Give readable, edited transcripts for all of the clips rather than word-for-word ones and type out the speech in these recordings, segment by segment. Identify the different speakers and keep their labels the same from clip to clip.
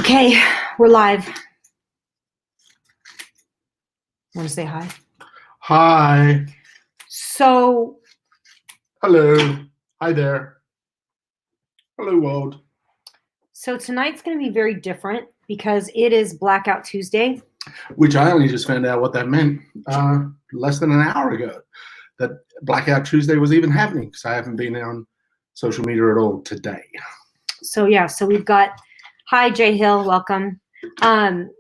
Speaker 1: Okay, we're live. Want to say hi?
Speaker 2: Hi.
Speaker 1: So,
Speaker 2: Hello. Hi there. Hello, world.
Speaker 1: so tonight's going to be very different because it is Blackout Tuesday.
Speaker 2: Which I only just found out what that meant less than an hour ago, that Blackout Tuesday was even happening, because I haven't been on social media at all today.
Speaker 1: So yeah, so we've got, hi Jay Hill, welcome.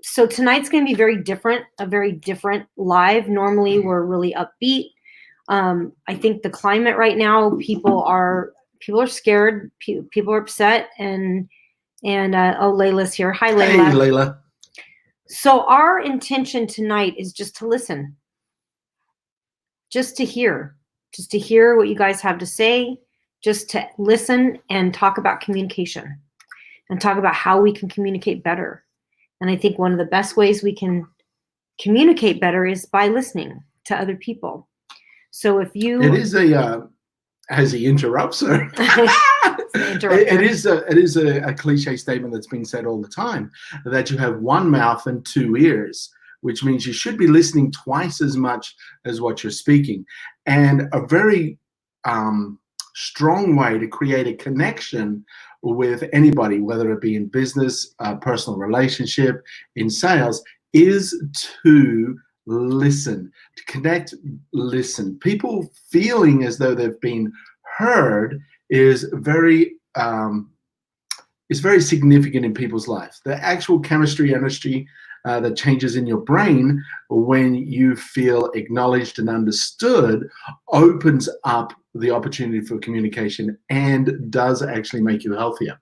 Speaker 1: So tonight's going to be very different, a very different live. Normally we're really upbeat. I think the climate right now, people are scared, people are upset, and oh, Layla's here. Hi, Layla.
Speaker 2: Hey, Layla.
Speaker 1: So our intention tonight is just to listen, just to hear what you guys have to say, just to listen and talk about communication and talk about how we can communicate better. And I think one of the best ways we can communicate better is by listening to other people. So if you...
Speaker 2: It is a, as he interrupts her, it is a cliche statement that's been said all the time, that you have one mouth and two ears, which means you should be listening twice as much as what you're speaking. And a very strong way to create a connection with anybody, whether it be in business, personal relationship, in sales, is to listen, to connect, listen. People feeling as though they've been heard is very significant in people's lives. The actual chemistry, energy that changes in your brain when you feel acknowledged and understood opens up the opportunity for communication and does actually make you healthier.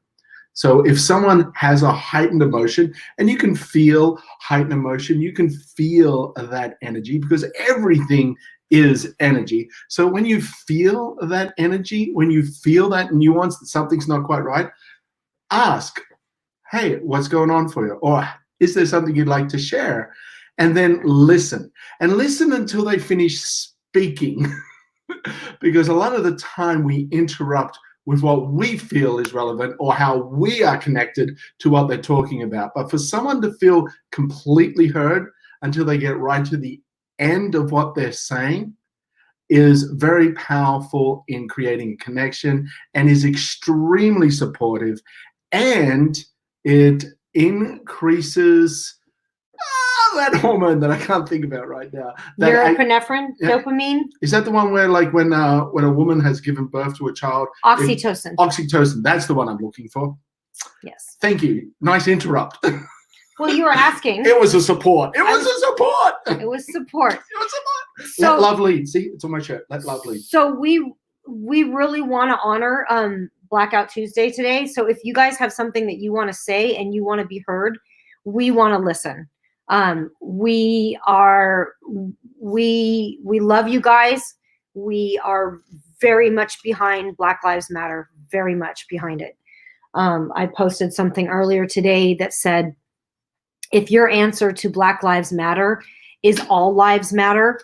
Speaker 2: So if someone has a heightened emotion, and you can feel heightened emotion, you can feel that energy, because everything is energy. So when you feel that energy, when you feel that nuance that something's not quite right, ask, hey, what's going on for you? Or is there something you'd like to share? And then listen. And listen until they finish speaking. Because a lot of the time we interrupt with what we feel is relevant or how we are connected to what they're talking about. But for someone to feel completely heard until they get right to the end of what they're saying is very powerful in creating a connection, and is extremely supportive, and it increases that hormone that I can't think about right now.
Speaker 1: Norepinephrine, dopamine.
Speaker 2: Is that the one where, like, when a woman has given birth to a child?
Speaker 1: Oxytocin.
Speaker 2: Oxytocin. That's the one I'm looking for.
Speaker 1: Yes.
Speaker 2: Thank you. Nice interrupt.
Speaker 1: Well, you were asking.
Speaker 2: It was a support. It was a support.
Speaker 1: It was support.
Speaker 2: It was support.
Speaker 1: So,
Speaker 2: let love lead. See, it's on my shirt. Let love lead.
Speaker 1: So we really want to honor Blackout Tuesday today. So if you guys have something that you want to say and you want to be heard, we want to listen. We love you guys. We are very much behind Black Lives Matter, very much behind it. I posted something earlier today that said, if your answer to Black Lives Matter is all lives matter,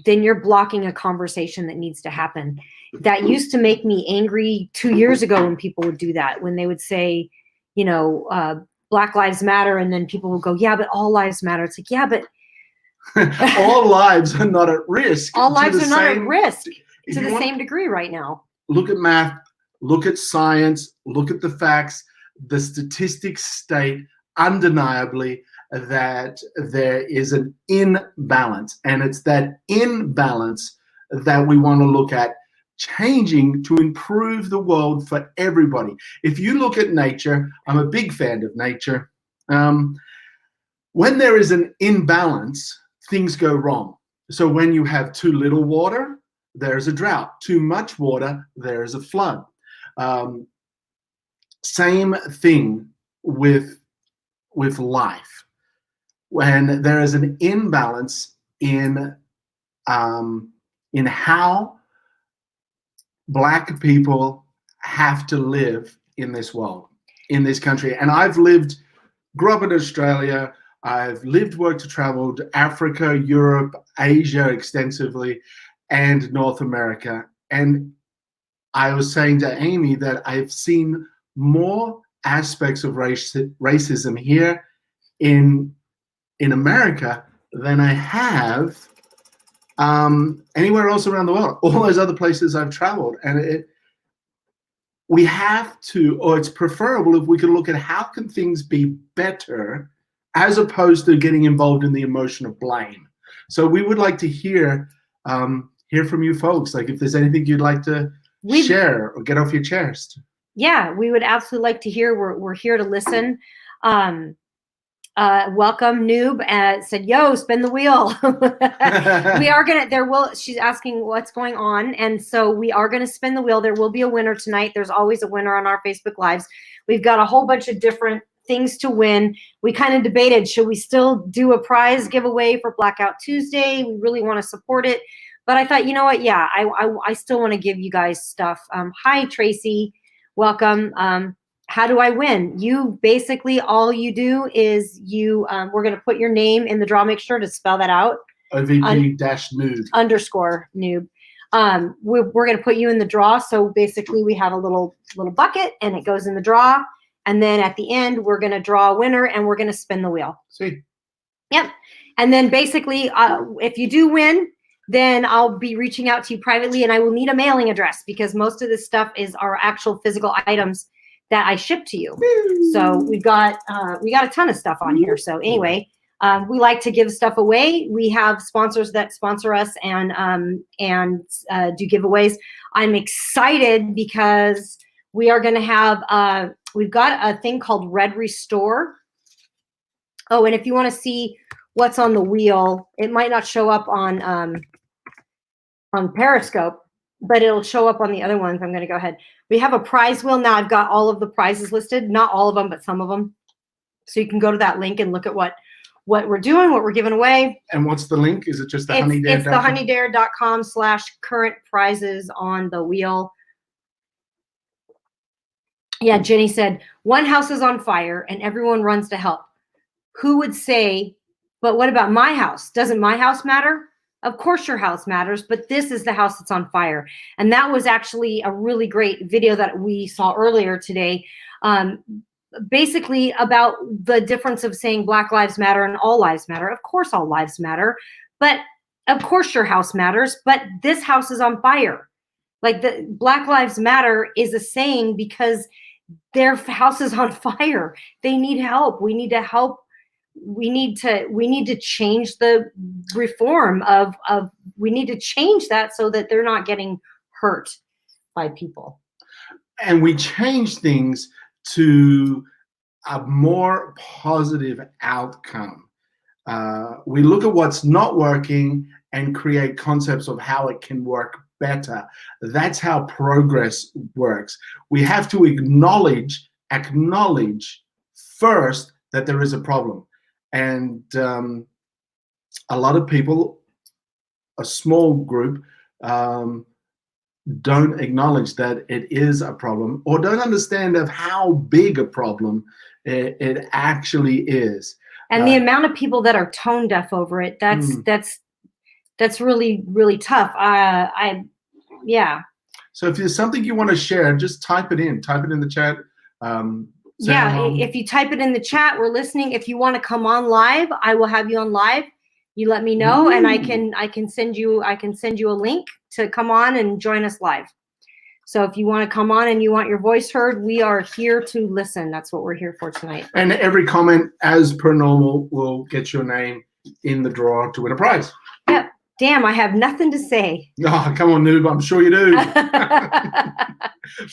Speaker 1: then you're blocking a conversation that needs to happen. That used to make me angry 2 years ago when people would do that, when they would say, you know, Black Lives Matter, and then people will go, yeah, but all lives matter. It's like, yeah, but
Speaker 2: all lives are not at risk.
Speaker 1: All lives are not at risk to the same degree right now.
Speaker 2: Look at math, look at science, look at the facts. The statistics state undeniably that there is an imbalance, and it's that imbalance that we want to look at changing to improve the world for everybody. If you look at nature, I'm a big fan of nature. When there is an imbalance, things go wrong. So when you have too little water, there's a drought. Too much water, there's a flood. Same thing with life. When there is an imbalance in how Black people have to live in this world, in this country. And I've grew up in Australia. I've lived, worked, traveled Africa, Europe, Asia extensively, and North America. And I was saying to Amy that I've seen more aspects of racism here in America than I have anywhere else around the world. All those other places I've traveled, and we have to, or it's preferable if we can look at how can things be better, as opposed to getting involved in the emotion of blame. So we would like to hear from you folks, like if there's anything you'd like to share or get off your chest. Yeah,
Speaker 1: we would absolutely like to hear. We're here to listen. Welcome, Noob. Said, yo, spin the wheel. We are gonna, she's asking what's going on. And so we are gonna spin the wheel. There will be a winner tonight. There's always a winner on our Facebook Lives. We've got a whole bunch of different things to win. We kind of debated, should we still do a prize giveaway for Blackout Tuesday? We really want to support it. But I thought, you know what? Yeah, I still want to give you guys stuff. Hi, Tracy. Welcome. How do I win? You basically, all you do is we're going to put your name in the draw. Make sure to spell that out.
Speaker 2: OVP-noob.
Speaker 1: _noob. We're going to put you in the draw. So basically we have a little bucket and it goes in the draw. And then at the end, we're going to draw a winner and we're going to spin the wheel.
Speaker 2: See.
Speaker 1: Yep. And then basically, if you do win, then I'll be reaching out to you privately and I will need a mailing address because most of this stuff is our actual physical items that I ship to you. So we got a ton of stuff on here. So anyway, we like to give stuff away. We have sponsors that sponsor us and do giveaways. I'm excited because we are going to have, we've got a thing called Red Restore. Oh, and if you want to see what's on the wheel, it might not show up on Periscope, but it'll show up on the other ones. I'm going to go ahead. We have a prize wheel. Now I've got all of the prizes listed, not all of them, but some of them. So you can go to that link and look at what we're doing, what we're giving away.
Speaker 2: And what's the link? Is it just the honeydare.com?
Speaker 1: It's the honeydare.com/current prizes on the wheel. Yeah, Jenny said, one house is on fire and everyone runs to help. Who would say, but what about my house? Doesn't my house matter? Of course your house matters, but this is the house that's on fire. And that was actually a really great video that we saw earlier today, basically about the difference of saying Black Lives Matter and all lives matter. Of course all lives matter, but of course your house matters, but this house is on fire. Like the Black Lives Matter is a saying because their house is on fire. They need help. We need to help. We need to change the reform of we need to change that so that they're not getting hurt by people.
Speaker 2: And we change things to a more positive outcome. We look at what's not working and create concepts of how it can work better. That's how progress works. We have to acknowledge first that there is a problem. And a lot of people, a small group, don't acknowledge that it is a problem or don't understand of how big a problem it actually is.
Speaker 1: And the amount of people that are tone deaf over it, that's really, really tough. Yeah.
Speaker 2: So if there's something you want to share, just type it in the chat.
Speaker 1: If you type it in the chat, we're listening. If you want to come on live, I will have you on live. You let me know, and I can send you a link to come on and join us live. So if you want to come on and you want your voice heard, we are here to listen. That's what we're here for tonight.
Speaker 2: And every comment, as per normal, will get your name in the draw to win a prize.
Speaker 1: Yep. Damn, I have nothing to say.
Speaker 2: Oh, come on, noob. I'm sure you do.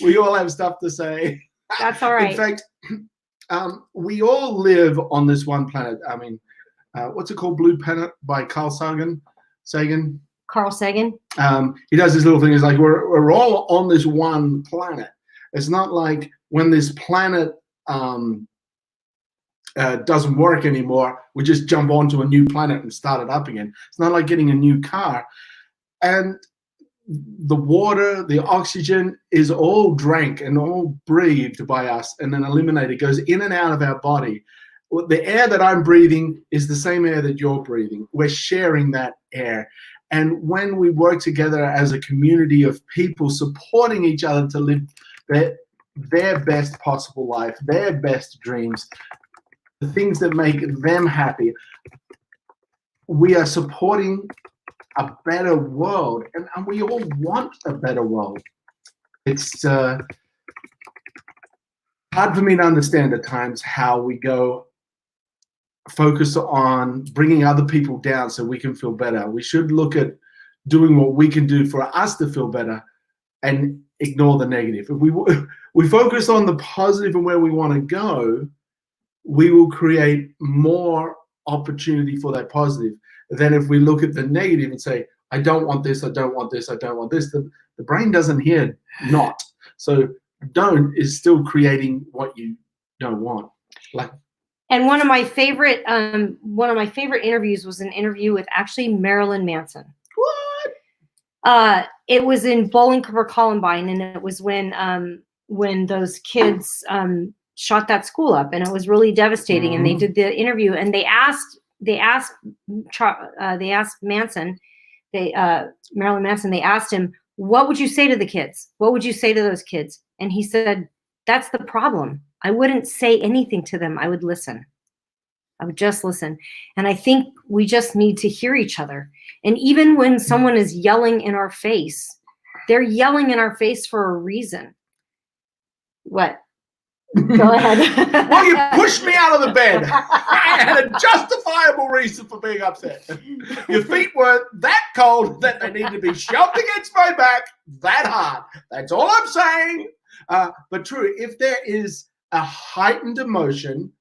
Speaker 2: We all have stuff to say.
Speaker 1: That's all right.
Speaker 2: In fact, we all live on this one planet. I mean, what's it called? Blue Planet by Carl Sagan.
Speaker 1: Carl Sagan.
Speaker 2: He does this little thing. He's like, we're all on this one planet. It's not like when this planet doesn't work anymore, we just jump onto a new planet and start it up again. It's not like getting a new car. And the water, the oxygen is all drank and all breathed by us and then eliminated, goes in and out of our body. The air that I'm breathing is the same air that you're breathing. We're sharing that air. And when we work together as a community of people supporting each other to live their best possible life, their best dreams, the things that make them happy. We are supporting a better world, and we all want a better world. It's hard for me to understand at times how we go focus on bringing other people down so we can feel better. We should look at doing what we can do for us to feel better and ignore the negative. If we focus on the positive and where we want to go, we will create more opportunity for that positive than if we look at the negative and say, I don't want this, I don't want this, I don't want this. The brain doesn't hear not. So don't is still creating what you don't want. Like,
Speaker 1: and one of my favorite interviews was an interview with actually Marilyn Manson.
Speaker 2: what?
Speaker 1: It was in Bowling for Columbine, and it was when those kids shot that school up, and it was really devastating. And they did the interview, and they asked Manson, Marilyn Manson, they asked him, what would you say to the kids? What would you say to those kids? And he said, that's the problem. I wouldn't say anything to them. I would listen. I would just listen. And I think we just need to hear each other. And even when someone is yelling in our face, they're yelling in our face for a reason. What? Go ahead.
Speaker 2: Well, you pushed me out of the bed. I had a justifiable reason for being upset. Your feet were that cold that they need to be shoved against my back that hard. That's all I'm saying. But true, if there is a heightened emotion,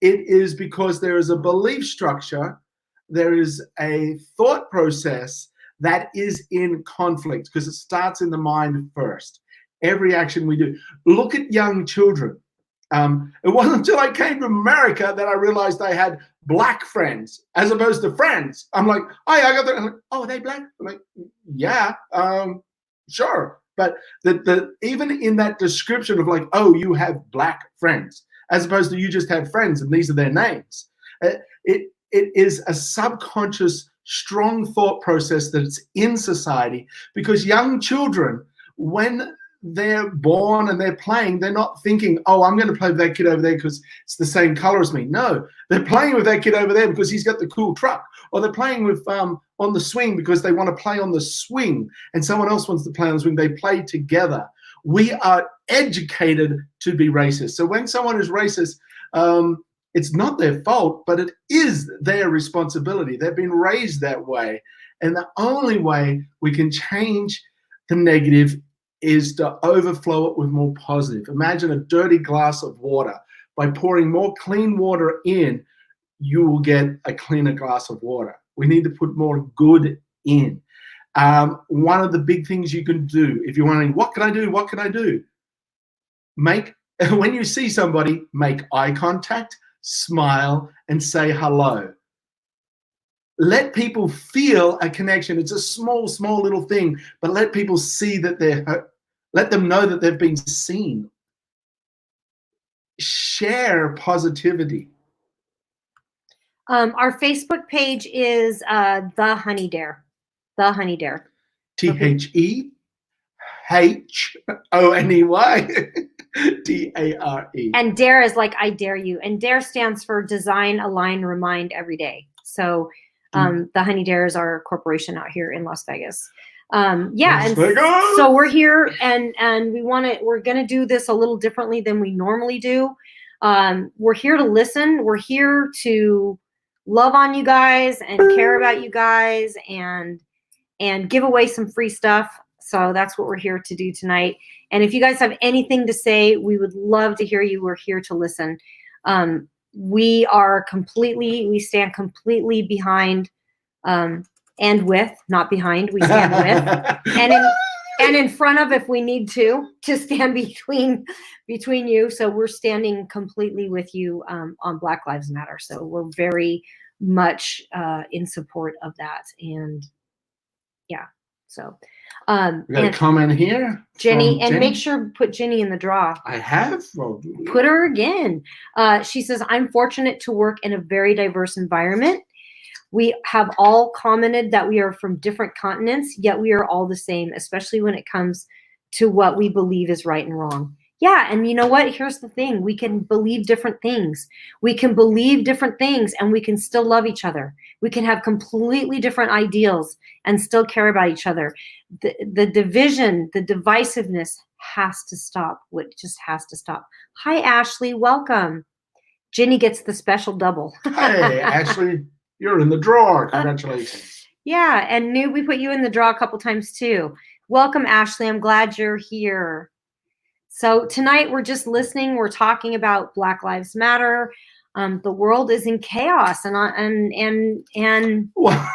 Speaker 2: it is because there is a belief structure, there is a thought process that is in conflict, because it starts in the mind first. Every action we do. Look at young children. It wasn't until I came to America that I realized I had black friends as opposed to friends. I'm like, oh yeah, I got that. I'm like, oh, are they black? I'm like, yeah, sure. But even in that description of like, oh, you have black friends, as opposed to you just have friends and these are their names. It is a subconscious, strong thought process that's in society, because young children, when they're born and they're playing, they're not thinking, oh, I'm going to play with that kid over there because it's the same color as me. No, they're playing with that kid over there because he's got the cool truck, or they're playing with on the swing because they want to play on the swing and someone else wants to play on the swing. They play together. We are educated to be racist. So when someone is racist, it's not their fault, but it is their responsibility. They've been raised that way. And the only way we can change the negative is to overflow it with more positive. Imagine a dirty glass of water. By pouring more clean water in, you will get a cleaner glass of water. We need to put more good in. One of the big things you can do, if you're wondering, what can I do? What can I do? When you see somebody, make eye contact, smile, and say hello. Let people feel a connection. It's a small, small little thing, but let people see that let them know that they've been seen. Share positivity.
Speaker 1: Our Facebook page is The Honey Dare. The Honey Dare.
Speaker 2: TheHoney DARE.
Speaker 1: And dare is like I dare you. And dare stands for design, align, remind every day. So the Honey Dare is our corporation out here in Las Vegas. So we're here and we're gonna do this a little differently than we normally do. We're here to listen. We're here to love on you guys and care about you guys and give away some free stuff. So that's what we're here to do tonight. And if you guys have anything to say, we would love to hear you. We're here to listen. We stand completely behind, and with, not behind, we stand with, and in front of if we need to stand between you. So we're standing completely with you on Black Lives Matter. So we're very much in support of that. And yeah, so
Speaker 2: we got a comment here,
Speaker 1: Jenny, and make sure to put Jenny in the draw.
Speaker 2: I have.
Speaker 1: Put her again. She says, I'm fortunate to work in a very diverse environment. We have all commented that we are from different continents, yet we are all the same, especially when it comes to what we believe is right and wrong. Yeah, and you know what? Here's the thing. We can believe different things. We can believe different things and we can still love each other. We can have completely different ideals and still care about each other. The division, the divisiveness has to stop. It just has to stop. Hi, Ashley. Welcome. Ginny gets the special double.
Speaker 2: Hey, Ashley, you're in the drawer. Congratulations.
Speaker 1: Yeah, and Noob, we put you in the draw a couple times too. Welcome, Ashley. I'm glad you're here. So tonight we're just listening. We're talking about Black Lives Matter. The world is in chaos, and
Speaker 2: well,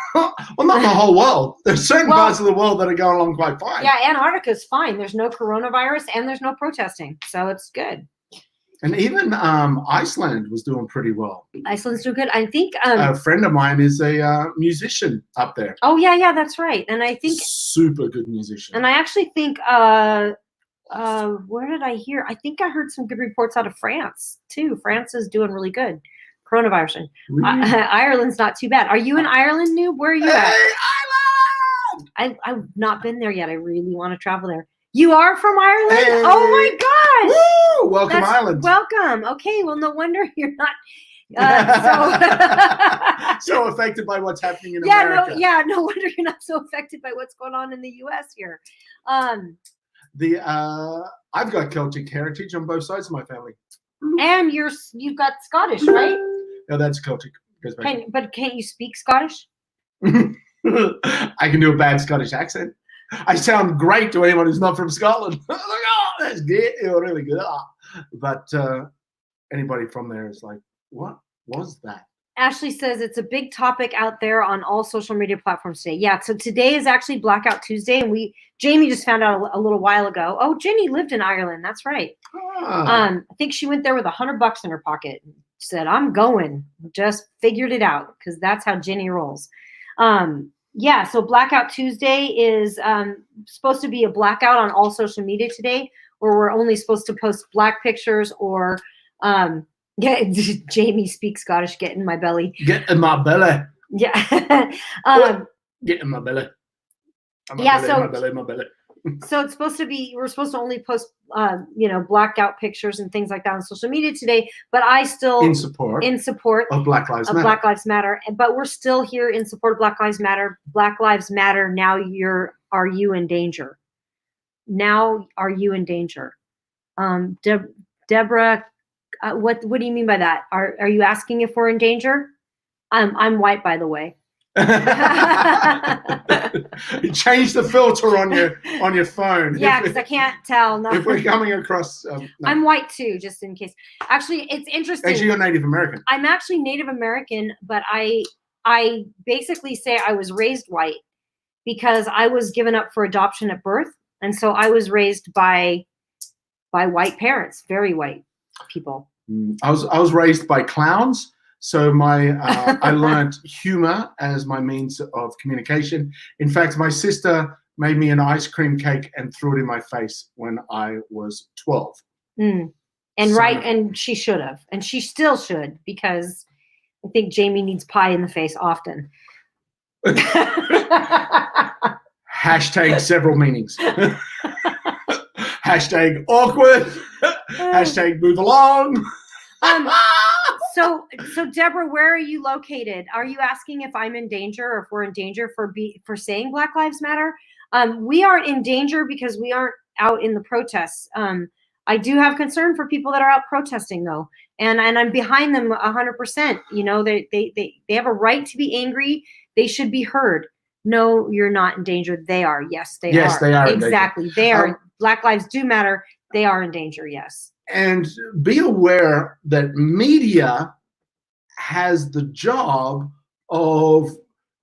Speaker 2: not the whole world. There's certain parts of the world that are going along quite fine.
Speaker 1: Yeah, Antarctica's fine. There's no coronavirus and there's no protesting, so it's good.
Speaker 2: And even Iceland was doing pretty well.
Speaker 1: Iceland's doing good. I think
Speaker 2: a friend of mine is a musician up there.
Speaker 1: Oh yeah, that's right. And I think
Speaker 2: super good musician.
Speaker 1: And I actually think where did I hear? I think I heard some good reports out of France too. France is doing really good. Coronavirus. Really? Ireland's not too bad. Are you in Ireland, Noob? Where are you at?
Speaker 2: Ireland!
Speaker 1: I've not been there yet. I really want to travel there. You are from Ireland?
Speaker 2: Hey.
Speaker 1: Oh my gosh!
Speaker 2: Woo! Welcome, Ireland.
Speaker 1: Welcome. Okay, well, no wonder you're not
Speaker 2: so affected by what's happening in America.
Speaker 1: No wonder you're not so affected by what's going on in the U.S. here.
Speaker 2: I've got Celtic heritage on both sides of my family.
Speaker 1: And you've got Scottish, right?
Speaker 2: No, that's Celtic.
Speaker 1: But can't you speak Scottish?
Speaker 2: I can do a bad Scottish accent. I sound great to anyone who's not from Scotland. Like, oh, that's good. You're really good. But anybody from there is like, what was that?
Speaker 1: Ashley says it's a big topic out there on all social media platforms today. Yeah, so today is actually Blackout Tuesday, and Jamie just found out a little while ago. Oh, Jenny lived in Ireland. That's right. I think she went there with $100 in her pocket. Said, "I'm going." Just figured it out because that's how Jenny rolls. Yeah, so Blackout Tuesday is supposed to be a blackout on all social media today, where we're only supposed to post black pictures or Jamie speaks Scottish. Get in my belly.
Speaker 2: Get in my belly.
Speaker 1: Yeah.
Speaker 2: Get in my belly. My belly.
Speaker 1: So it's supposed to be, we're supposed to only post, blacked out pictures and things like that on social media today. But I still
Speaker 2: in support of Black Lives Matter.
Speaker 1: Black Lives Matter. But we're still here in support of Black Lives Matter. Black Lives Matter. Now are you in danger? Now are you in danger? Deborah, what do you mean by that? Are you asking if we're in danger? I'm white, by the way.
Speaker 2: You change the filter on your phone.
Speaker 1: Yeah, because I can't tell. No.
Speaker 2: If we're coming across, no.
Speaker 1: I'm white too, just in case. Actually, it's interesting.
Speaker 2: Actually, you're Native American.
Speaker 1: I'm actually Native American, but I basically say I was raised white because I was given up for adoption at birth, and so I was raised by white parents, very white people.
Speaker 2: I was raised by clowns. So I learned humor as my means of communication. In fact, my sister made me an ice cream cake and threw it in my face when I was 12.
Speaker 1: And she should have, and she still should, because I think Jamie needs pie in the face often.
Speaker 2: Hashtag several meanings. Hashtag awkward. Hashtag move along.
Speaker 1: So Deborah, where are you located? Are you asking if I'm in danger or if we're in danger for saying Black Lives Matter? We aren't in danger because we aren't out in the protests. I do have concern for people that are out protesting though. And I'm behind them 100%. You know, they have a right to be angry. They should be heard. No, you're not in danger. They are. Yes, they are.
Speaker 2: Yes, they are.
Speaker 1: Exactly. They are. Black lives do matter. They are in danger. Yes.
Speaker 2: And be aware that media has the job of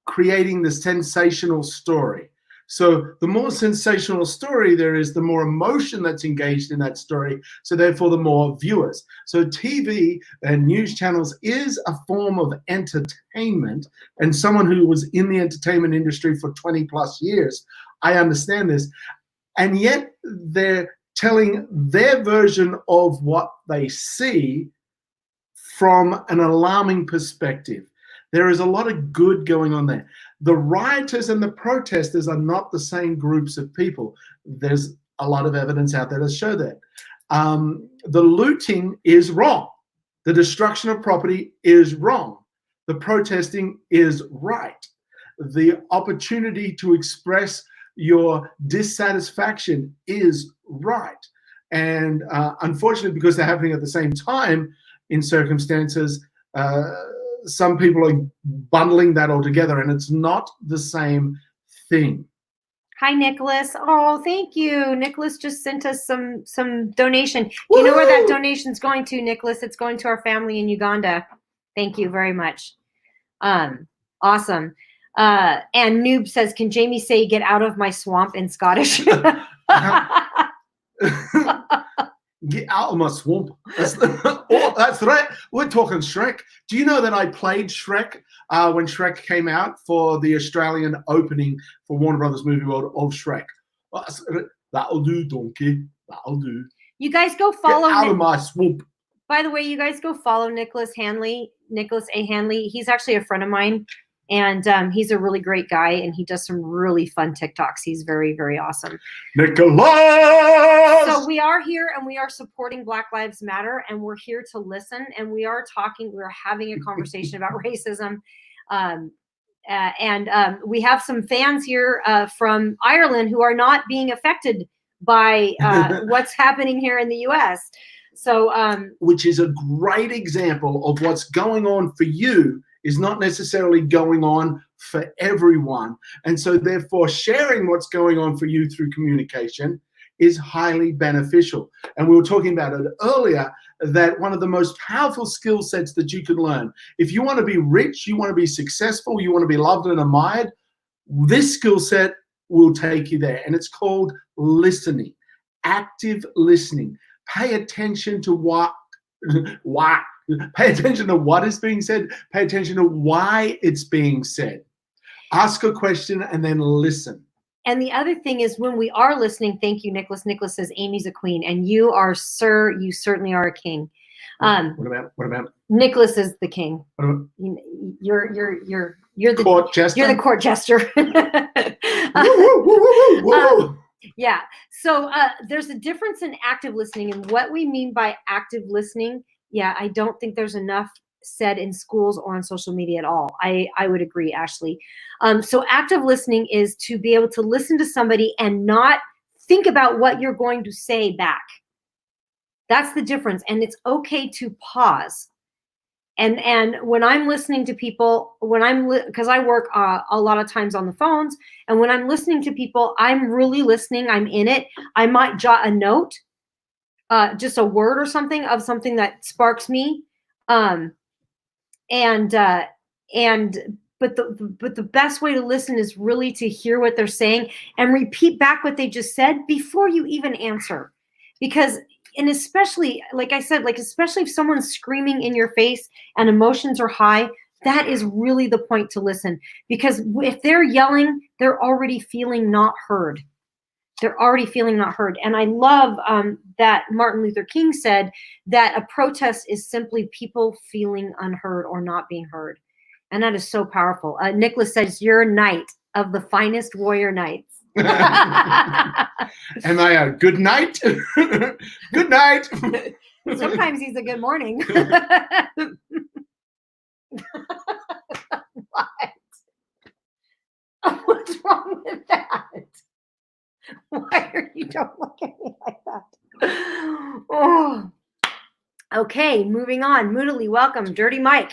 Speaker 2: creating the sensational story. So the more sensational story there is, the more emotion that's engaged in that story. So therefore, the more viewers. So TV and news channels is a form of entertainment. And someone who was in the entertainment industry for 20 plus years, I understand this. And yet they're telling their version of what they see from an alarming perspective. There is a lot of good going on there. The rioters and the protesters are not the same groups of people. There's a lot of evidence out there to show that. The looting is wrong. The destruction of property is wrong. The protesting is right. The opportunity to express your dissatisfaction is right. And unfortunately, because they're happening at the same time in circumstances, some people are bundling that all together, and it's not the same thing.
Speaker 1: Hi, Nicholas. Oh, thank you. Nicholas just sent us some donation. You know where that donation's going to, Nicholas? It's going to our family in Uganda. Thank you very much. Awesome. And Noob says, can Jamie say "get out of my swamp" in Scottish?
Speaker 2: Get out of my swamp. That's right. We're talking Shrek. Do you know that I played Shrek when Shrek came out for the Australian opening for Warner Brothers Movie World of Shrek? That'll do, donkey. That'll do.
Speaker 1: You guys go follow.
Speaker 2: Get out of my swamp.
Speaker 1: By the way, you guys go follow Nicholas A. Hanley. He's actually a friend of mine, and he's a really great guy, and he does some really fun TikToks. He's very, very awesome.
Speaker 2: Nicholas!
Speaker 1: So we are here, and we are supporting Black Lives Matter, and we're here to listen, and we're having a conversation about racism. We have some fans here from Ireland who are not being affected by what's happening here in the U.S. So,
Speaker 2: which is a great example of what's going on for you is not necessarily going on for everyone. And so therefore sharing what's going on for you through communication is highly beneficial. And we were talking about it earlier, that one of the most powerful skill sets that you can learn, if you want to be rich, you want to be successful, you want to be loved and admired, this skill set will take you there. And it's called listening, active listening. Pay attention to pay attention to what is being said. Pay attention to why it's being said. Ask a question and then listen.
Speaker 1: And the other thing is, when we are listening, thank you, Nicholas. Nicholas says Amy's a queen, and you are, sir, you certainly are a king.
Speaker 2: What about
Speaker 1: Nicholas is the king. You're the
Speaker 2: court jester.
Speaker 1: You're the court jester. Yeah. So there's a difference in active listening, and what we mean by active listening. Yeah, I don't think there's enough said in schools or on social media at all. I would agree, Ashley. So active listening is to be able to listen to somebody and not think about what you're going to say back. That's the difference. And it's okay to pause. And when I'm listening to people, because I work a lot of times on the phones, and when I'm listening to people, I'm really listening. I'm in it. I might jot a note, just a word or something of something that sparks me. But the best way to listen is really to hear what they're saying and repeat back what they just said before you even answer. Because, and especially, like I said, especially if someone's screaming in your face and emotions are high, that is really the point to listen. Because if they're yelling, they're already feeling not heard. They're already feeling not heard. And I love that Martin Luther King said that a protest is simply people feeling unheard or not being heard. And that is so powerful. Nicholas says, you're a knight of the finest warrior knights.
Speaker 2: Am I a good night? Good night.
Speaker 1: Sometimes he's a good morning. What? What's wrong with that? Why are you, don't look at me like that? Oh. Okay, moving on. Moodily, welcome. Dirty Mike.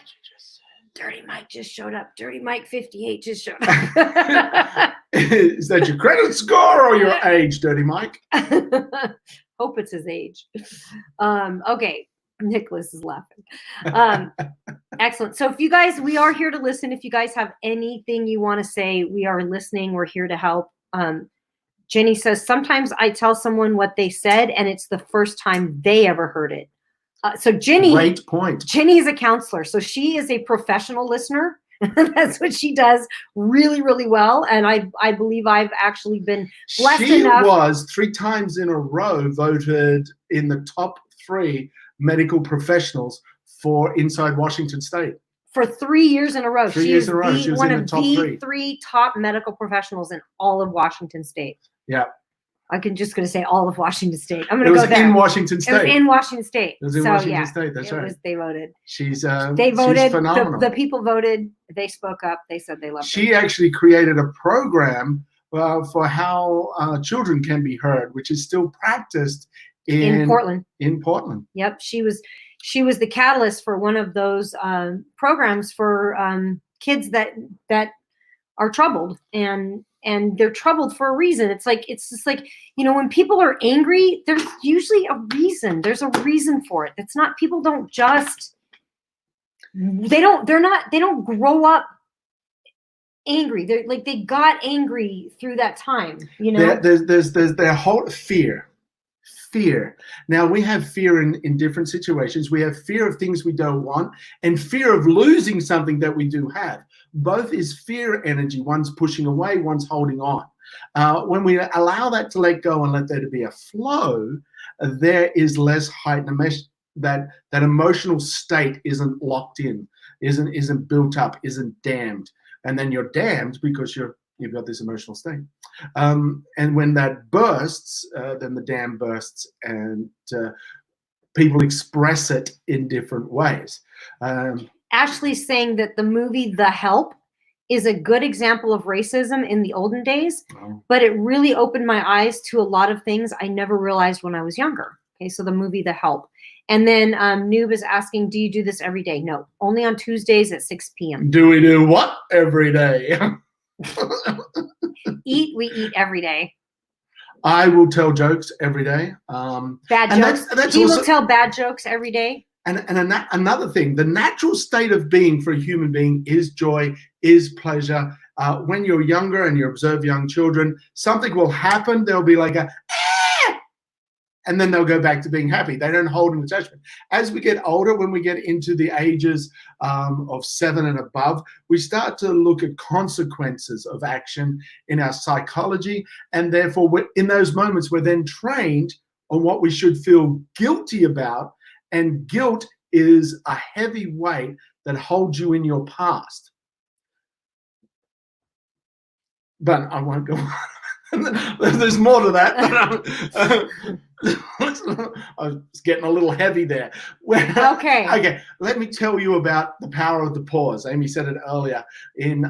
Speaker 1: Dirty Mike just showed up. Dirty Mike 58 just showed up.
Speaker 2: Is that your credit score or your age, Dirty Mike?
Speaker 1: Hope it's his age. Okay, Nicholas is laughing. Excellent. So if you guys, we are here to listen. If you guys have anything you want to say, we are listening. We're here to help. Jenny says, sometimes I tell someone what they said and it's the first time they ever heard it. So Jenny,
Speaker 2: great point.
Speaker 1: Jenny is a counselor. So she is a professional listener. That's what she does really, really well. And I believe I've actually been blessed enough.
Speaker 2: She was 3 times in a row voted in the top 3 medical professionals for inside Washington State.
Speaker 1: For 3 years in a row.
Speaker 2: 3 years in a row. She was
Speaker 1: one
Speaker 2: in
Speaker 1: of
Speaker 2: the top
Speaker 1: the
Speaker 2: 3.
Speaker 1: 3 top medical professionals in all of Washington State.
Speaker 2: Yeah.
Speaker 1: I'm just going to say all of Washington State. I'm
Speaker 2: It
Speaker 1: going to
Speaker 2: was
Speaker 1: go there.
Speaker 2: in Washington State.
Speaker 1: It was in Washington State.
Speaker 2: It was in Washington State. That's right.
Speaker 1: They voted.
Speaker 2: She's
Speaker 1: phenomenal.
Speaker 2: phenomenal.
Speaker 1: The people voted. They spoke up. They said they loved
Speaker 2: She
Speaker 1: her.
Speaker 2: actually created a program for how children can be heard, which is still practiced
Speaker 1: In Portland.
Speaker 2: In Portland.
Speaker 1: Yep, she was the catalyst for one of those programs for kids that are troubled, and they're troubled for a reason. It's just like, you know, when people are angry, there's usually a reason. There's a reason for it. It's not, people don't just, they don't grow up angry. They're like, they got angry through that time, you know.
Speaker 2: There's their whole fear. Now, we have fear in different situations. We have fear of things we don't want and fear of losing something that we do have. Both is fear energy. One's pushing away, one's holding on. When we allow that to let go and let there to be a flow, there is less heightened that emotional state isn't locked in, isn't built up, isn't damned. And then you're damned because you've got this emotional state. And when that bursts, then the dam bursts, and people express it in different ways.
Speaker 1: Ashley's saying that the movie The Help is a good example of racism in the olden days, but it really opened my eyes to a lot of things I never realized when I was younger. Okay, so the movie The Help. And then Noob is asking, do you do this every day? No, only on Tuesdays at 6 p.m.
Speaker 2: Do we do what every day?
Speaker 1: We eat every day.
Speaker 2: I will tell jokes every day.
Speaker 1: Bad jokes. He will tell bad jokes every day.
Speaker 2: And another thing, the natural state of being for a human being is joy, is pleasure. When you're younger and you observe young children, something will happen. There'll be like a, and then they'll go back to being happy. They don't hold an attachment. As we get older, when we get into the ages of 7 and above, we start to look at consequences of action in our psychology. And therefore, in those moments, we're then trained on what we should feel guilty about. And guilt is a heavy weight that holds you in your past. But I won't go on. There's more to that. I was getting a little heavy there. Okay. Let me tell you about the power of the pause. Amy said it earlier in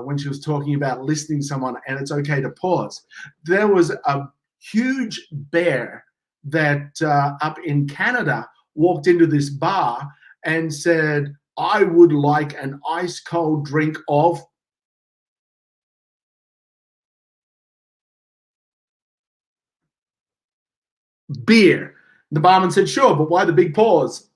Speaker 2: when she was talking about listening to someone, and it's okay to pause. There was a huge bear that up in Canada walked into this bar and said, "I would like an ice cold drink of." Beer. The barman said, "Sure, but why the big pause?"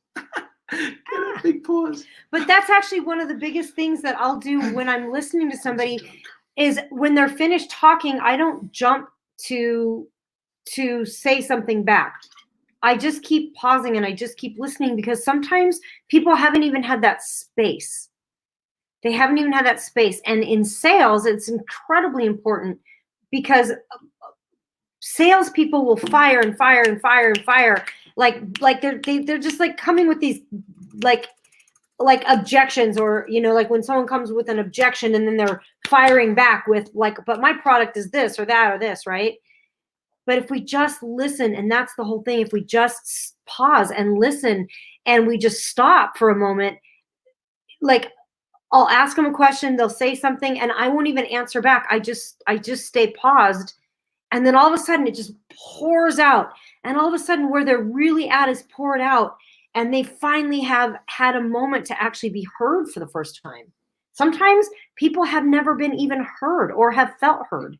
Speaker 2: Big pause.
Speaker 1: But that's actually one of the biggest things that I'll do when I'm listening to somebody is when they're finished talking, I don't jump to say something back. I just keep pausing and I just keep listening, because sometimes people haven't even had that space. They haven't even had that space. And in sales, it's incredibly important, because salespeople will fire and fire and fire and fire, like they're just like coming with these like objections, or you know, like when someone comes with an objection and then they're firing back with like, but my product is this or that or this, right? But if we just listen, and that's the whole thing, if we just pause and listen and we just stop for a moment, like I'll ask them a question, they'll say something, and I won't even answer back. I just stay paused. And then all of a sudden it just pours out. And all of a sudden where they're really at is poured out. And they finally have had a moment to actually be heard for the first time. Sometimes people have never been even heard or have felt heard.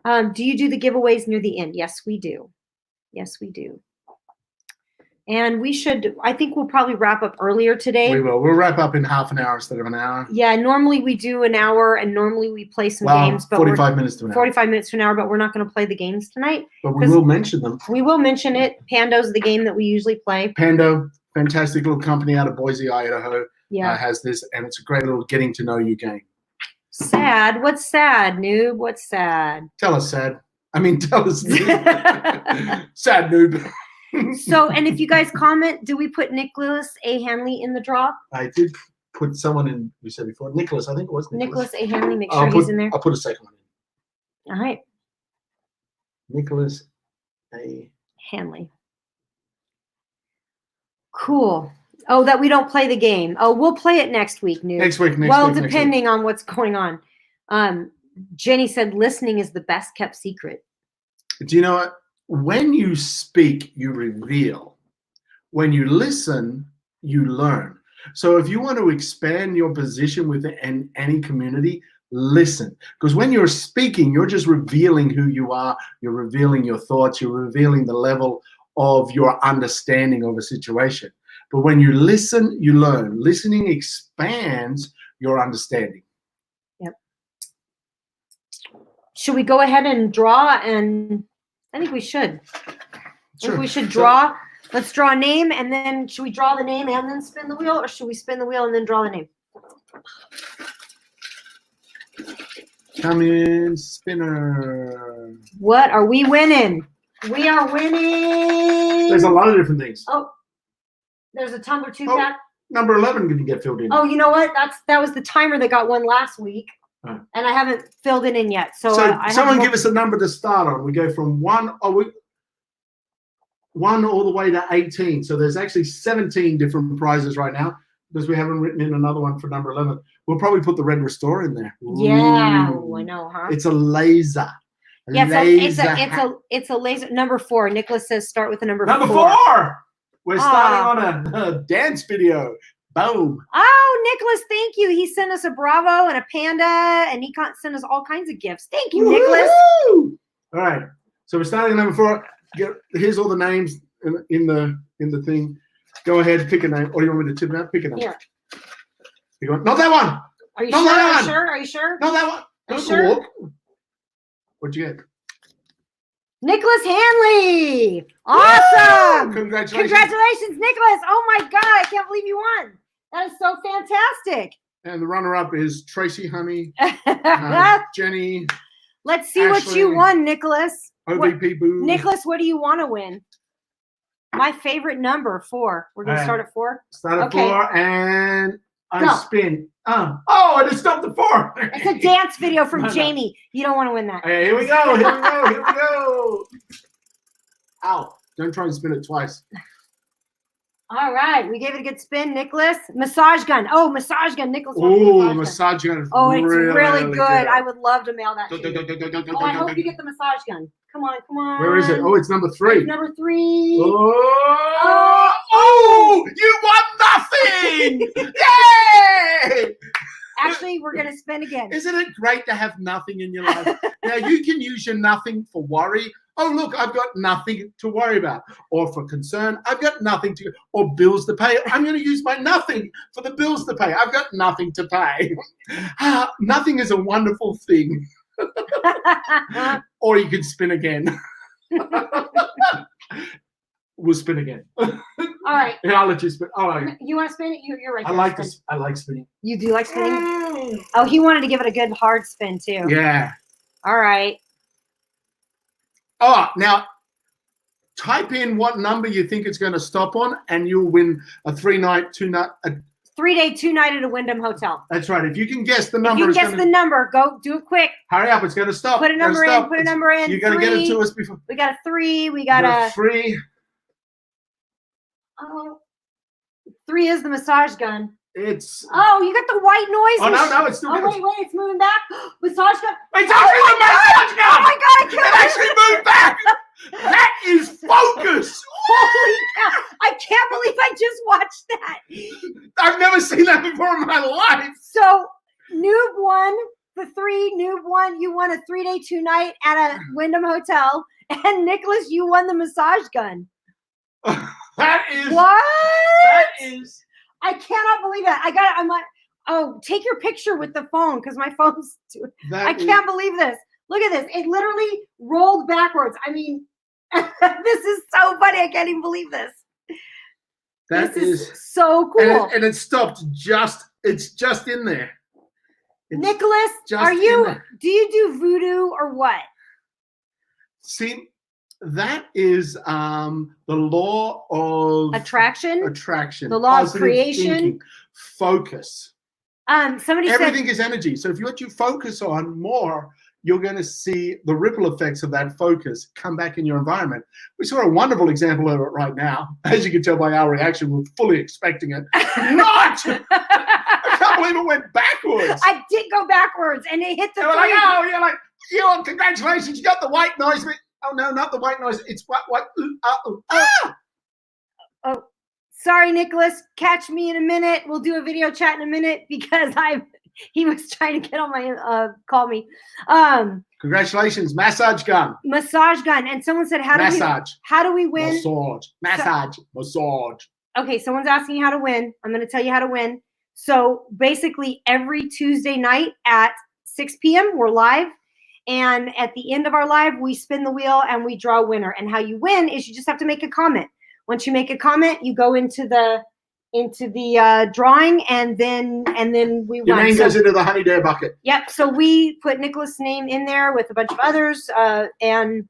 Speaker 1: Do you do the giveaways near the end? Yes, we do. Yes, we do. And we should, I think we'll probably wrap up earlier today.
Speaker 2: We will. We'll wrap up in half an hour instead of an hour.
Speaker 1: Yeah, normally we do an hour, and normally we play some games. But
Speaker 2: 45 minutes to an hour.
Speaker 1: 45 minutes to an hour, but we're not going to play the games tonight.
Speaker 2: But we will mention them.
Speaker 1: We will mention it. Pando's the game that we usually play.
Speaker 2: Pando, fantastic little company out of Boise, Idaho,
Speaker 1: yeah.
Speaker 2: Has this, and it's a great little getting to know you game.
Speaker 1: Sad? What's sad, noob? What's sad?
Speaker 2: Tell us, sad. I mean, tell us, noob. Sad, noob.
Speaker 1: So, and if you guys comment, do we put Nicholas A. Hanley in the draw?
Speaker 2: I did put someone in, we said before, Nicholas, I think it was
Speaker 1: Nicholas A. Hanley, make sure he's in there.
Speaker 2: I'll put a second one in.
Speaker 1: All right.
Speaker 2: Nicholas A.
Speaker 1: Hanley. Cool. Oh, that we don't play the game. Oh, we'll play it next week, Noob.
Speaker 2: Next week.
Speaker 1: Depending on what's going on. Jenny said listening is the best kept secret.
Speaker 2: Do you know what? When you speak, you reveal. When you listen, you learn. So if you want to expand your position within any community, listen. Because when you're speaking, you're just revealing who you are. You're revealing your thoughts. You're revealing the level of your understanding of a situation. But when you listen, you learn. Listening expands your understanding.
Speaker 1: Yep. Should we go ahead and draw? And I think we should.
Speaker 2: Sure.
Speaker 1: I think we should draw. Let's draw a name, and then should we draw the name and then spin the wheel, or should we spin the wheel and then draw the name?
Speaker 2: Come in, spinner.
Speaker 1: What are we winning? We are winning.
Speaker 2: There's a lot of different things.
Speaker 1: Oh, there's a tumbler 2-pack.
Speaker 2: Number 11 didn't get filled in.
Speaker 1: Oh, you know what? That was the timer that got one last week, and I haven't filled it in yet. So
Speaker 2: someone give us a number to start on. We go from 1 all the way to 18. So there's actually 17 different prizes right now because we haven't written in another one for number 11. We'll probably put the red restore in there.
Speaker 1: Yeah, ooh, I know, huh?
Speaker 2: It's a laser.
Speaker 1: Yeah, it's a laser. Number 4. Nicholas says start with the number 4.
Speaker 2: Number 4. We're starting on a dance video. Boom.
Speaker 1: Oh, Nicholas, thank you. He sent us a Bravo and a Panda, and he sent us all kinds of gifts. Thank you, Nicholas.
Speaker 2: All right. So we're starting at number 4. Here's all the names in the thing. Go ahead, pick a name. Or do you want me to tip it out? Pick a name.
Speaker 1: Here.
Speaker 2: Not that one.
Speaker 1: Are you sure? Are you sure?
Speaker 2: Not that one.
Speaker 1: Are you sure?
Speaker 2: What'd you get?
Speaker 1: Nicholas Hanley. Awesome.
Speaker 2: Woo! Congratulations.
Speaker 1: Congratulations, Nicholas. Oh my God, I can't believe you won. That is so fantastic.
Speaker 2: And the runner-up is Tracy Honey, Jenny.
Speaker 1: Let's see what you won, Nicholas.
Speaker 2: OVP Boo.
Speaker 1: Nicholas, what do you want to win? My favorite number, 4. We're going to start at 4?
Speaker 2: Start at 4, and I spin. I just stopped at 4.
Speaker 1: It's a dance video from Jamie. You don't want to win that.
Speaker 2: Hey, here we go. Here we go. Ow. Don't try and spin it twice.
Speaker 1: All right. We gave it a good spin, Nicholas. Massage gun. Oh, massage gun. Nicholas.
Speaker 2: Oh, massage gun.
Speaker 1: Oh, it's really good. I would love to mail that to you. Oh, I hope you get the massage gun. Come on, come on.
Speaker 2: Where is it? Oh, it's number 3.
Speaker 1: It's number 3.
Speaker 2: Oh, you won nothing! Yay!
Speaker 1: Actually, we're going to spin again.
Speaker 2: Isn't it great to have nothing in your life? Now, you can use your nothing for worry. Oh, look, I've got nothing to worry about. Or for concern, I've got nothing to, or bills to pay. I'm going to use my nothing for the bills to pay. I've got nothing to pay. Nothing is a wonderful thing. Or you can spin again. We'll spin again.
Speaker 1: All right.
Speaker 2: Yeah, I'll let you spin. All right.
Speaker 1: You want to spin it? You're right.
Speaker 2: I like this. I like spinning.
Speaker 1: You do like spinning? Oh, he wanted to give it a good hard spin too.
Speaker 2: Yeah.
Speaker 1: All right.
Speaker 2: Oh, now type in what number you think it's going to stop on, and you'll win a 3-night, 2-night.
Speaker 1: 3-day, 2-night at a Wyndham hotel.
Speaker 2: That's right. If you can guess the number,
Speaker 1: if you can guess the number, go do it quick.
Speaker 2: Hurry up! It's going to stop.
Speaker 1: Put a number in. Put a number in.
Speaker 2: You got to get it to us before.
Speaker 1: We got a 3. We got a
Speaker 2: 3.
Speaker 1: Oh, 3 is the massage gun.
Speaker 2: It's.
Speaker 1: Oh, you got the white noise.
Speaker 2: Oh no, it's still.
Speaker 1: Oh wait, it's moving back. Massage gun.
Speaker 2: It's actually the massage gun.
Speaker 1: Oh my God!
Speaker 2: It actually moved back. That is focus.
Speaker 1: Holy cow! I can't believe I just watched that.
Speaker 2: I've never seen that before in my life.
Speaker 1: So, Noob won the 3. Noob won. You won a 3-day, 2-night at a Wyndham hotel, and Nicholas, you won the massage gun.
Speaker 2: That is
Speaker 1: what?
Speaker 2: That is.
Speaker 1: I cannot believe that. I'm like, oh, take your picture with the phone because my phone's. I can't believe this. Look at this. It literally rolled backwards. I mean, this is so funny. I can't even believe this.
Speaker 2: This is
Speaker 1: so cool.
Speaker 2: And it stopped it's just in there.
Speaker 1: Nicholas, do you do voodoo or what?
Speaker 2: See, that is the law of
Speaker 1: attraction. The law
Speaker 2: positive
Speaker 1: of creation.
Speaker 2: Thinking, focus.
Speaker 1: Somebody said
Speaker 2: everything is energy. So if what you focus on more, you're going to see the ripple effects of that focus come back in your environment. We saw a wonderful example of it right now. As you can tell by our reaction, we're fully expecting it. Not! I can't believe it went backwards.
Speaker 1: I did go backwards, and it hit the
Speaker 2: They were like, oh, you're like, you congratulations, you got the white noise. Oh, no, not the white noise. It's what?
Speaker 1: Oh, sorry, Nicholas. Catch me in a minute. We'll do a video chat in a minute because he was trying to get on my call me.
Speaker 2: Congratulations, massage gun.
Speaker 1: Massage gun. And someone said, how do we win?
Speaker 2: Massage.
Speaker 1: Okay, someone's asking you how to win. I'm going to tell you how to win. So basically every Tuesday night at 6 p.m. we're live. And at the end of our live, we spin the wheel and we draw a winner. And how you win is you just have to make a comment. Once you make a comment, you go into the drawing, and then we
Speaker 2: Your
Speaker 1: run.
Speaker 2: name goes into the Honey Dare bucket.
Speaker 1: Yep. So we put Nicholas' name in there with a bunch of others. And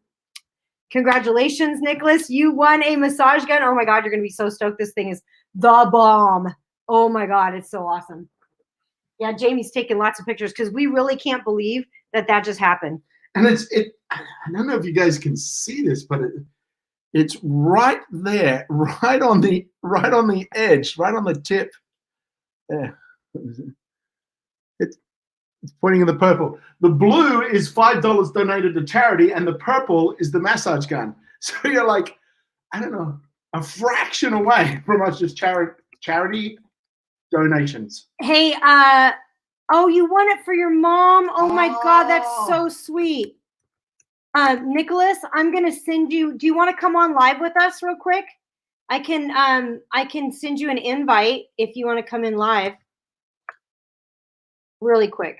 Speaker 1: congratulations, Nicholas. You won a massage gun. Oh my God, you're gonna be so stoked. This thing is the bomb. Oh my God, it's so awesome. Yeah, Jamie's taking lots of pictures because we really can't believe that just happened.
Speaker 2: And I don't know if you guys can see this, but it's right there, right on the edge, right on the tip. There. It's pointing in the purple. The blue is $5 donated to charity, and the purple is the massage gun. So you're like, I don't know, a fraction away from us just charity donations.
Speaker 1: Hey, oh, you won it for your mom. Oh my God, that's so sweet. Nicholas, I'm gonna send you. Do you want to come on live with us real quick? I can send you an invite if you want to come in live. Really quick.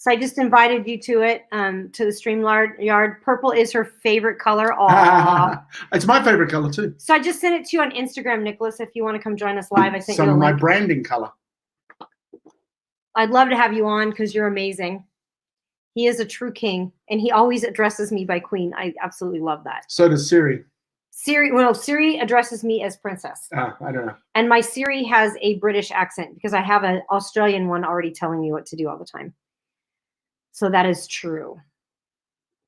Speaker 1: So I just invited you to it, to the StreamYard. Purple is her favorite color. Aww.
Speaker 2: It's my favorite color too.
Speaker 1: So I just sent it to you on Instagram, Nicholas, if you want to come join us live. I sent
Speaker 2: some
Speaker 1: you a
Speaker 2: of my
Speaker 1: link.
Speaker 2: branding color.
Speaker 1: I'd love to have you on because you're amazing. He is a true king, and he always addresses me by queen. I absolutely love that.
Speaker 2: So does Siri.
Speaker 1: Siri addresses me as princess.
Speaker 2: I don't know.
Speaker 1: And my Siri has a British accent because I have an Australian one already telling me what to do all the time. So that is true.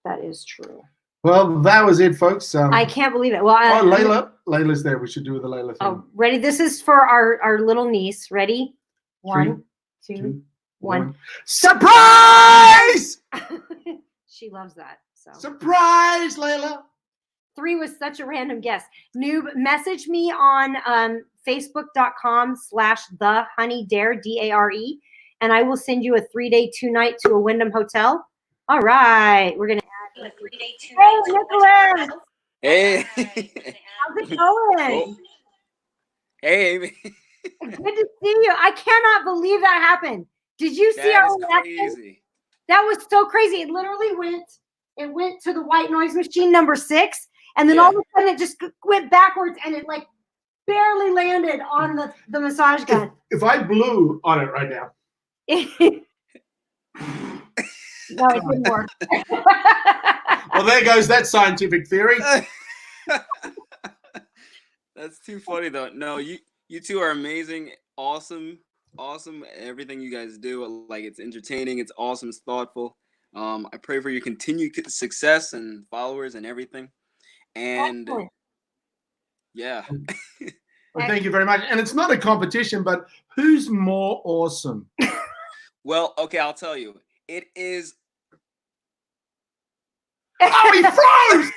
Speaker 1: That is true.
Speaker 2: Well, that was it, folks.
Speaker 1: I can't believe it. Well,
Speaker 2: Layla's there. We should do the Layla thing.
Speaker 1: Oh, ready? This is for our little niece. Ready? 1, 2, 1.
Speaker 2: Surprise!
Speaker 1: She loves that. So
Speaker 2: surprise, Layla.
Speaker 1: 3 was such a random guess. Noob, message me on facebook.com/thehoneydare, DARE, and I will send you a 3-day 2-night to a Wyndham hotel. All right, we're gonna add a 3-day 2-night. Hey, Nicholas.
Speaker 3: Hey.
Speaker 1: How's it going?
Speaker 3: Oh. Hey.
Speaker 1: Good to see you. I cannot believe that happened. Did you see our reaction?
Speaker 3: Crazy.
Speaker 1: That was so crazy. It literally went to the white noise machine number 6, and then all of a sudden it just went backwards, and it like barely landed on the massage gun.
Speaker 2: If I blew on it right now.
Speaker 1: No, it didn't work.
Speaker 2: Well, there goes that scientific theory.
Speaker 3: That's too funny though. No, you two are amazing, awesome, everything you guys do. Like, it's entertaining, it's awesome, it's thoughtful. I pray for your continued success and followers and everything. And
Speaker 1: excellent.
Speaker 3: Yeah.
Speaker 2: Well, thank you very much. And it's not a competition, but who's more awesome?
Speaker 3: Well, okay, I'll tell you. It is.
Speaker 2: Oh, he froze!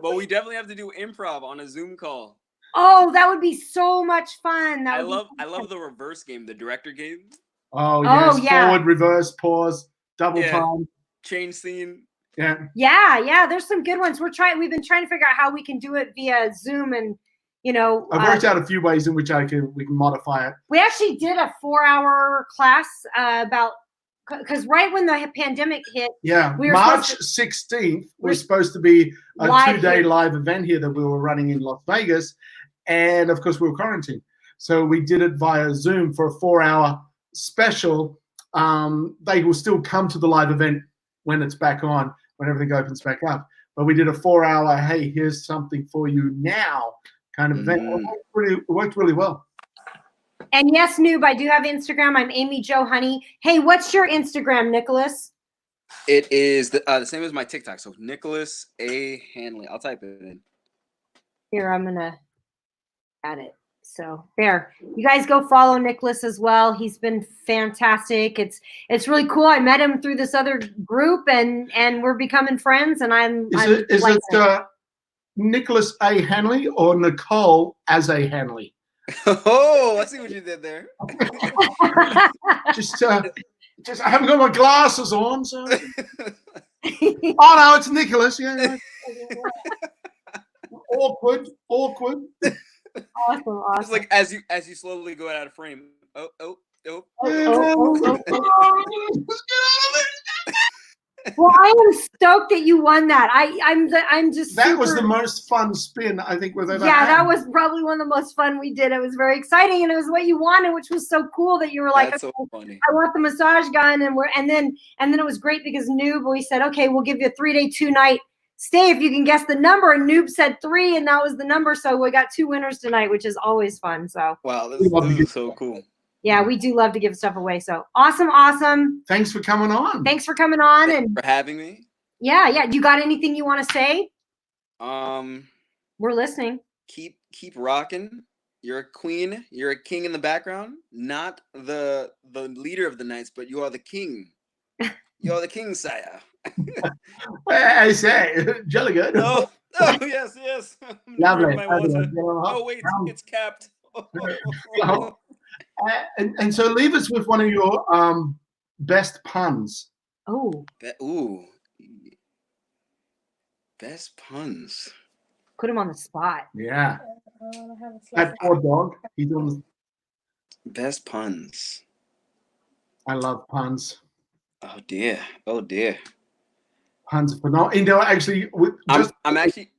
Speaker 3: But we definitely have to do improv on a Zoom call.
Speaker 1: Oh, that would be so much fun.
Speaker 3: I love the reverse game, the director game.
Speaker 2: Oh, yes.
Speaker 1: Yeah.
Speaker 2: Forward, reverse, pause, double time.
Speaker 3: Change scene.
Speaker 2: Yeah.
Speaker 1: Yeah. There's some good ones. We've been trying to figure out how we can do it via Zoom, and
Speaker 2: I've worked out a few ways in which we can modify it.
Speaker 1: We actually did a 4-hour class because right when the pandemic hit,
Speaker 2: March 16th was supposed to be a 2-day live event here that we were running in Las Vegas, and of course we were quarantined, so we did it via Zoom for a 4-hour special. They will still come to the live event when it's back on, when everything opens back up, but we did a 4-hour, hey, here's something for you now kind of event. It worked really well.
Speaker 1: And yes, Noob, I do have Instagram. I'm Amy Jo Honey. Hey, what's your Instagram, Nicholas?
Speaker 3: It is the same as my TikTok. So Nicholas A. Hanley. I'll type it in.
Speaker 1: Here, I'm going to add it. So there, you guys go follow Nicholas as well. He's been fantastic. It's really cool. I met him through this other group, and we're becoming friends. And
Speaker 2: Is it Nicholas A. Hanley or Nicole as a Hanley?
Speaker 3: Oh, I see what you did there.
Speaker 2: just I haven't got my glasses on, so. Oh no, it's Nicholas. Yeah. Awkward.
Speaker 1: Awesome.
Speaker 3: It's like as you slowly go out of frame. Oh.
Speaker 1: Well, I am stoked that you won that. I'm just
Speaker 2: that was the most fun spin I think we've ever had.
Speaker 1: Yeah, that was probably one of the most fun we did. It was very exciting, and it was what you wanted, which was so cool that you were like,
Speaker 3: that's so funny.
Speaker 1: I want the massage gun, and then it was great because Noob, we said, okay, we'll give you a 3-day 2-night stay if you can guess the number, and Noob said 3, and that was the number. So we got 2 winners tonight, which is always fun. So
Speaker 3: wow, this is so cool.
Speaker 1: Yeah, we do love to give stuff away. So awesome.
Speaker 2: Thanks for coming on.
Speaker 1: Thanks for coming on.
Speaker 3: Thanks
Speaker 1: and
Speaker 3: for having me.
Speaker 1: Yeah. You got anything you want to say? We're listening.
Speaker 3: Keep rocking. You're a queen. You're a king in the background. Not the leader of the Knights, but you are the king. You are the king, sire.
Speaker 2: I say, jolly good.
Speaker 3: Oh yes.
Speaker 2: Lovely.
Speaker 3: Oh wait, it's capped.
Speaker 2: And so leave us with one of your best puns.
Speaker 3: Best puns.
Speaker 1: Put him on the spot.
Speaker 2: Yeah. That poor dog. He's on the
Speaker 3: best puns.
Speaker 2: I love puns.
Speaker 3: Oh dear.
Speaker 2: Puns are phenomenal. You know, actually,
Speaker 3: I'm actually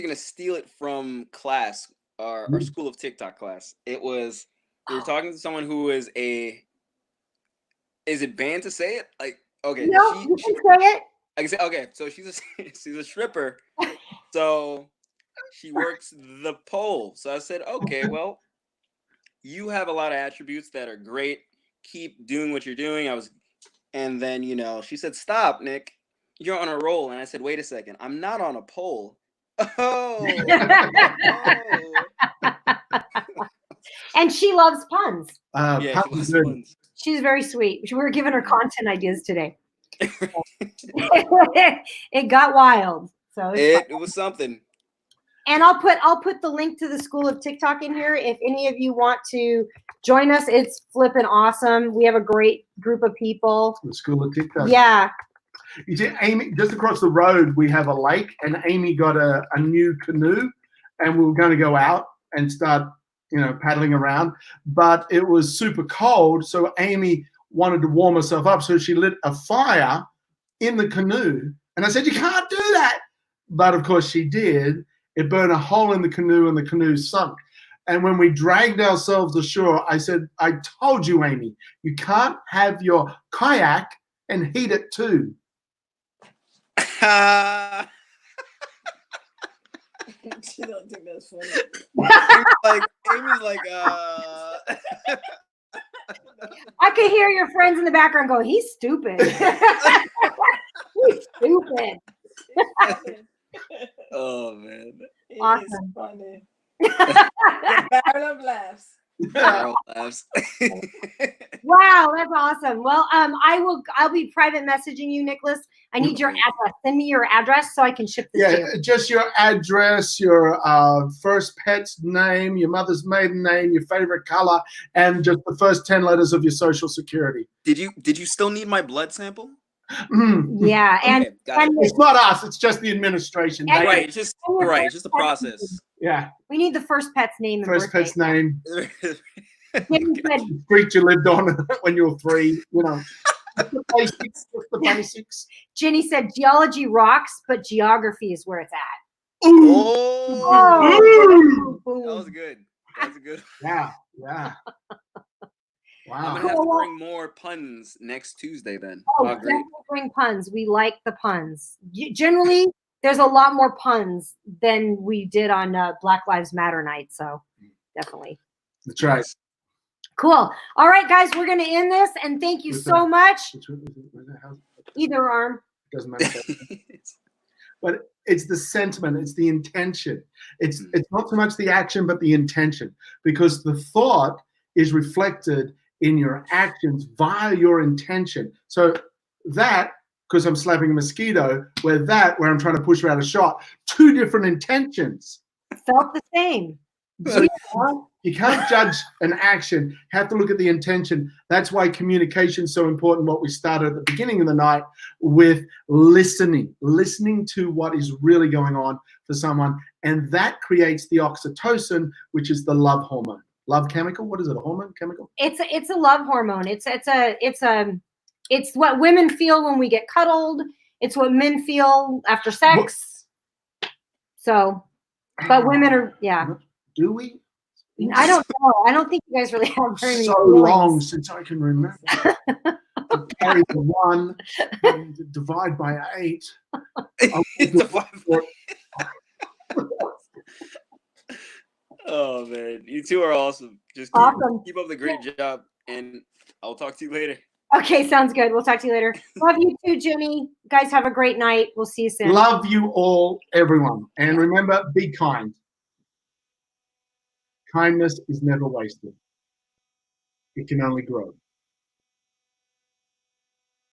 Speaker 3: gonna steal it from class, our School of TikTok class. It was we were talking to someone who is is it banned to say it? Like, okay,
Speaker 1: no, you can say it.
Speaker 3: I can say okay. So she's a stripper. So she works the pole. So I said, okay, well, you have a lot of attributes that are great. Keep doing what you're doing. And then she said, stop, Nick. You're on a roll. And I said, wait a second. I'm not on a pole. Oh.
Speaker 1: And she loves puns.
Speaker 3: Yeah, she loves puns.
Speaker 1: She's very sweet. We were giving her content ideas today. It got wild. So
Speaker 3: it was something.
Speaker 1: And I'll put the link to the School of TikTok in here. If any of you want to join us, it's flipping awesome. We have a great group of people.
Speaker 2: The School of TikTok.
Speaker 1: Yeah.
Speaker 2: You see, Amy, just across the road, we have a lake, and Amy got a new canoe, and we were going to go out and start, paddling around. But it was super cold, so Amy wanted to warm herself up, so she lit a fire in the canoe. And I said, you can't do that. But, of course, she did. It burned a hole in the canoe, and the canoe sunk. And when we dragged ourselves ashore, I said, I told you, Amy, you can't have your kayak and heat it too.
Speaker 4: She don't think that's funny.
Speaker 3: Amy's like,
Speaker 1: I could hear your friends in the background go, he's stupid. He's stupid.
Speaker 3: Oh man.
Speaker 1: Awesome.
Speaker 4: It's funny. The barrel of laughs.
Speaker 1: Wow, that's awesome. Well, I'll be private messaging you, Nicholas. I need your address. Send me your address so I can ship this to you.
Speaker 2: Just your address, your first pet's name, your mother's maiden name, your favorite color, and just the first 10 letters of your social security.
Speaker 3: Did you still need my blood sample?
Speaker 1: Yeah, and
Speaker 2: it's not us, it's just the administration.
Speaker 3: Right, it's just the process.
Speaker 2: Yeah.
Speaker 1: We need the first pet's name.
Speaker 2: First pet's name.
Speaker 1: Said,
Speaker 2: street you lived on when you were 3, Just the basics.
Speaker 1: Jenny said geology rocks, but geography is where it's at.
Speaker 3: Oh. That was good. That's good.
Speaker 2: Yeah. Wow.
Speaker 3: I'm gonna have to bring more puns next Tuesday then.
Speaker 1: Definitely bring puns. We like the puns. Generally, there's a lot more puns than we did on Black Lives Matter night. So definitely.
Speaker 2: That's right.
Speaker 1: Cool. All right, guys, we're going to end this, and thank you so much. Either arm.
Speaker 2: Doesn't matter. But it's the sentiment, it's the intention. It's not so much the action, but the intention, because the thought is reflected in your actions via your intention. So that, because I'm slapping a mosquito, where I'm trying to push her out a shot, two different intentions.
Speaker 1: Felt the same.
Speaker 2: So you can't judge an action, you have to look at the intention. That's why communication is so important, what we started at the beginning of the night with listening to what is really going on for someone. And that creates the oxytocin, which is the love hormone. Love chemical? What is it? A hormone? Chemical?
Speaker 1: It's a love hormone. It's what women feel when we get cuddled. It's what men feel after sex. So, but women are, yeah.
Speaker 2: Do we?
Speaker 1: I don't know. I don't think you guys really have very many
Speaker 2: so
Speaker 1: feelings.
Speaker 2: long since I can remember. To carry the 1 and divide by 8.
Speaker 3: Oh man, you two are awesome. Just keep up the great job, and I'll talk to you later.
Speaker 1: Okay, sounds good. We'll talk to you later. Love you too, Jimmy. Guys, have a great night. We'll see you soon.
Speaker 2: Love you all, everyone. And remember, be kind. Kindness is never wasted. It can only grow.